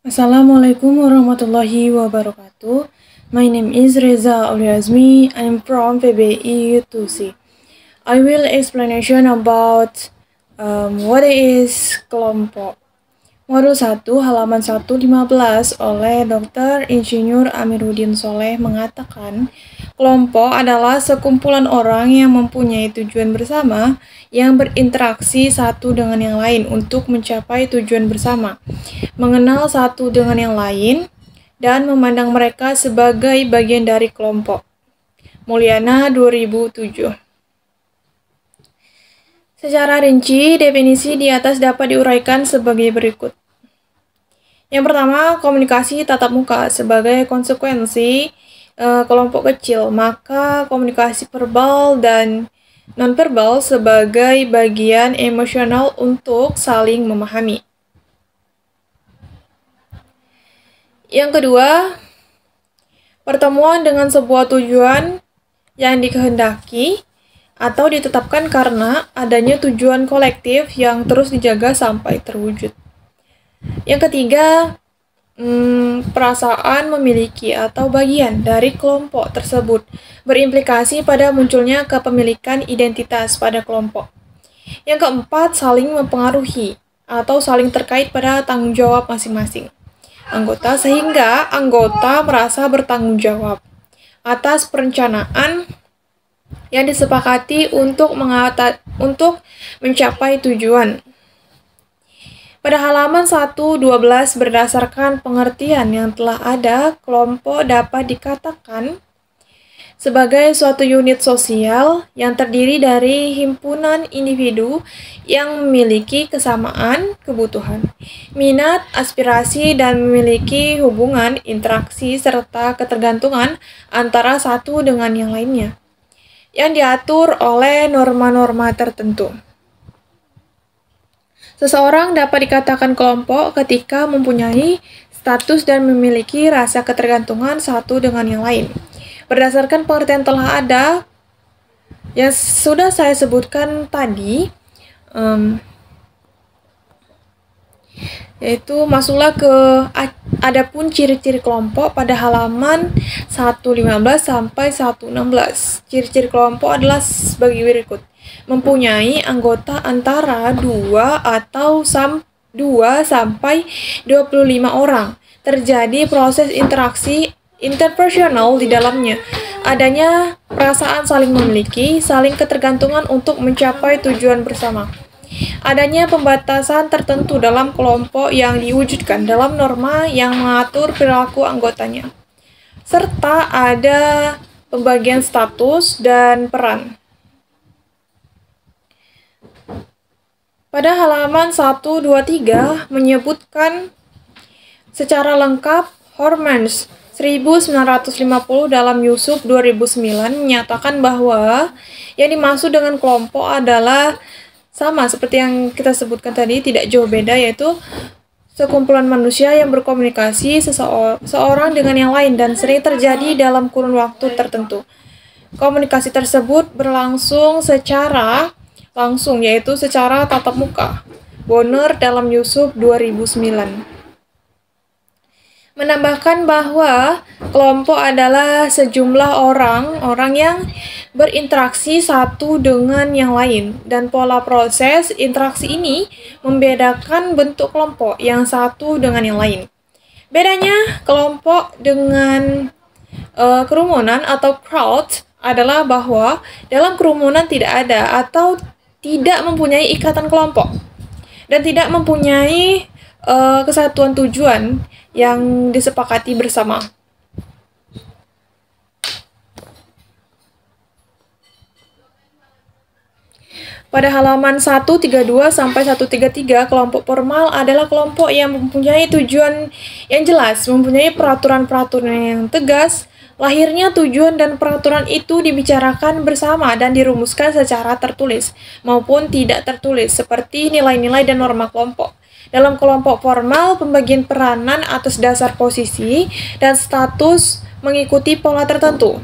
Assalamualaikum warahmatullahi wabarakatuh. My name is Reza Auliazmi. I'm from PBI U2C. I will explanation about what is kelompok. Modul 1 halaman 115 oleh Dr. Insinyur Amiruddin Soleh mengatakan, kelompok adalah sekumpulan orang yang mempunyai tujuan bersama yang berinteraksi satu dengan yang lain untuk mencapai tujuan bersama, mengenal satu dengan yang lain, dan memandang mereka sebagai bagian dari kelompok. Mulyana 2007. Secara rinci, definisi di atas dapat diuraikan sebagai berikut. Yang pertama, komunikasi tatap muka sebagai konsekuensi kelompok kecil, maka komunikasi verbal dan nonverbal sebagai bagian emosional untuk saling memahami. Yang kedua, pertemuan dengan sebuah tujuan yang dikehendaki atau ditetapkan karena adanya tujuan kolektif yang terus dijaga sampai terwujud. Yang ketiga, perasaan memiliki atau bagian dari kelompok tersebut berimplikasi pada munculnya kepemilikan identitas pada kelompok. Yang keempat, saling mempengaruhi atau saling terkait pada tanggung jawab masing-masing anggota sehingga anggota merasa bertanggung jawab atas perencanaan yang disepakati untuk mencapai tujuan. Pada halaman 112 berdasarkan pengertian yang telah ada, kelompok dapat dikatakan sebagai suatu unit sosial yang terdiri dari himpunan individu yang memiliki kesamaan kebutuhan, minat, aspirasi, dan memiliki hubungan, interaksi, serta ketergantungan antara satu dengan yang lainnya, yang diatur oleh norma-norma tertentu. Seseorang dapat dikatakan kelompok ketika mempunyai status dan memiliki rasa ketergantungan satu dengan yang lain. Berdasarkan pengertian telah ada yang sudah saya sebutkan tadi, yaitu masuklah ke adapun ciri-ciri kelompok pada halaman 115 sampai 116. Ciri-ciri kelompok adalah sebagai berikut. Mempunyai anggota antara 2 sampai 25 orang. Terjadi proses interaksi interpersonal di dalamnya. Adanya perasaan saling memiliki, saling ketergantungan untuk mencapai tujuan bersama. Adanya pembatasan tertentu dalam kelompok yang diwujudkan dalam norma yang mengatur perilaku anggotanya. Serta ada pembagian status dan peran. Pada halaman 123 menyebutkan secara lengkap Hormans 1950 dalam Yusuf 2009 menyatakan bahwa yang dimaksud dengan kelompok adalah sama seperti yang kita sebutkan tadi, tidak jauh beda, yaitu sekumpulan manusia yang berkomunikasi seorang dengan yang lain dan sering terjadi dalam kurun waktu tertentu. Komunikasi tersebut berlangsung secara langsung, yaitu secara tatap muka. Bonner dalam Yusuf 2009 menambahkan bahwa kelompok adalah sejumlah orang yang berinteraksi satu dengan yang lain, dan pola proses interaksi ini membedakan bentuk kelompok yang satu dengan yang lain. Bedanya kelompok dengan kerumunan atau crowd adalah bahwa dalam kerumunan tidak ada atau tidak mempunyai ikatan kelompok dan tidak mempunyai kesatuan tujuan yang disepakati bersama. Pada halaman 132 sampai 133, kelompok formal adalah kelompok yang mempunyai tujuan yang jelas, mempunyai peraturan-peraturan yang tegas. Lahirnya tujuan dan peraturan itu dibicarakan bersama dan dirumuskan secara tertulis maupun tidak tertulis, seperti nilai-nilai dan norma kelompok. Dalam kelompok formal, pembagian peranan atas dasar posisi dan status mengikuti pola tertentu.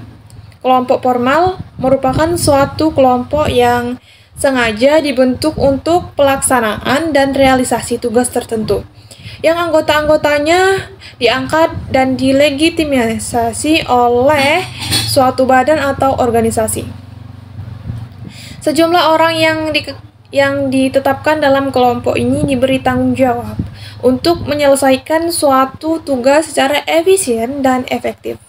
Kelompok formal merupakan suatu kelompok yang sengaja dibentuk untuk pelaksanaan dan realisasi tugas tertentu. yang anggota-anggotanya diangkat dan dilegitimasi oleh suatu badan atau organisasi. Sejumlah orang yang ditetapkan dalam kelompok ini diberi tanggung jawab untuk menyelesaikan suatu tugas secara efisien dan efektif.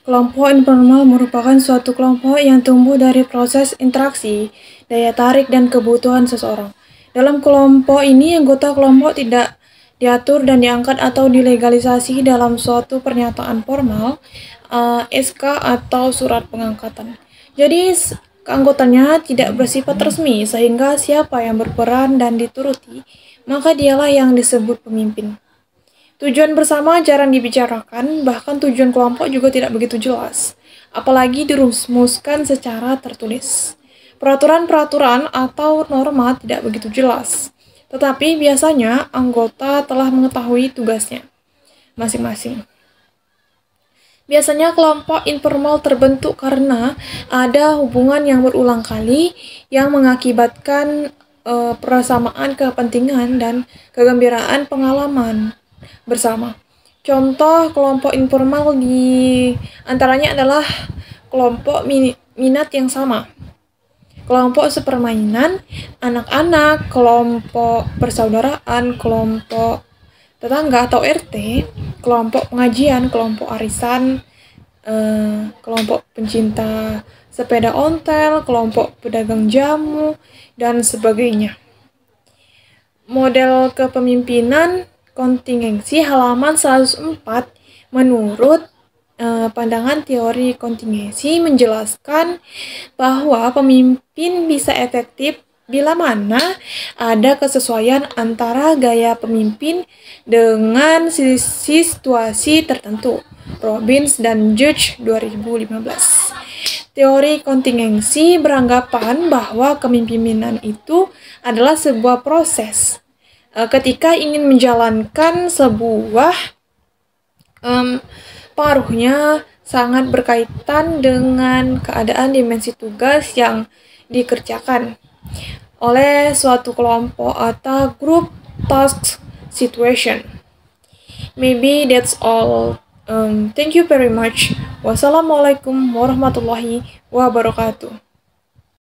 Kelompok informal merupakan suatu kelompok yang tumbuh dari proses interaksi, daya tarik, dan kebutuhan seseorang. Dalam kelompok ini, anggota kelompok tidak diatur dan diangkat atau dilegalisasi dalam suatu pernyataan formal, SK atau surat pengangkatan. Jadi, keanggotaannya tidak bersifat resmi, sehingga siapa yang berperan dan dituruti, maka dialah yang disebut pemimpin. Tujuan bersama jarang dibicarakan, bahkan tujuan kelompok juga tidak begitu jelas, apalagi dirumuskan secara tertulis. Peraturan-peraturan atau norma tidak begitu jelas, tetapi biasanya anggota telah mengetahui tugasnya masing-masing. Biasanya kelompok informal terbentuk karena ada hubungan yang berulang kali yang mengakibatkan persamaan kepentingan dan kegembiraan pengalaman bersama. Contoh kelompok informal di antaranya adalah kelompok minat yang sama, kelompok sepermainan anak-anak, kelompok persaudaraan, kelompok tetangga atau RT, kelompok pengajian, kelompok arisan, kelompok pencinta sepeda ontel, kelompok pedagang jamu, dan sebagainya. Model kepemimpinan kontingensi halaman 104 menurut pandangan teori kontingensi menjelaskan bahwa pemimpin bisa efektif bila mana ada kesesuaian antara gaya pemimpin dengan situasi tertentu. Robbins dan Judge 2015. Teori kontingensi beranggapan bahwa kepemimpinan itu adalah sebuah proses. Ketika ingin menjalankan sebuah pengaruhnya sangat berkaitan dengan keadaan dimensi tugas yang dikerjakan oleh suatu kelompok atau group task situation. Maybe that's all. Thank you very much. Wassalamualaikum warahmatullahi wabarakatuh.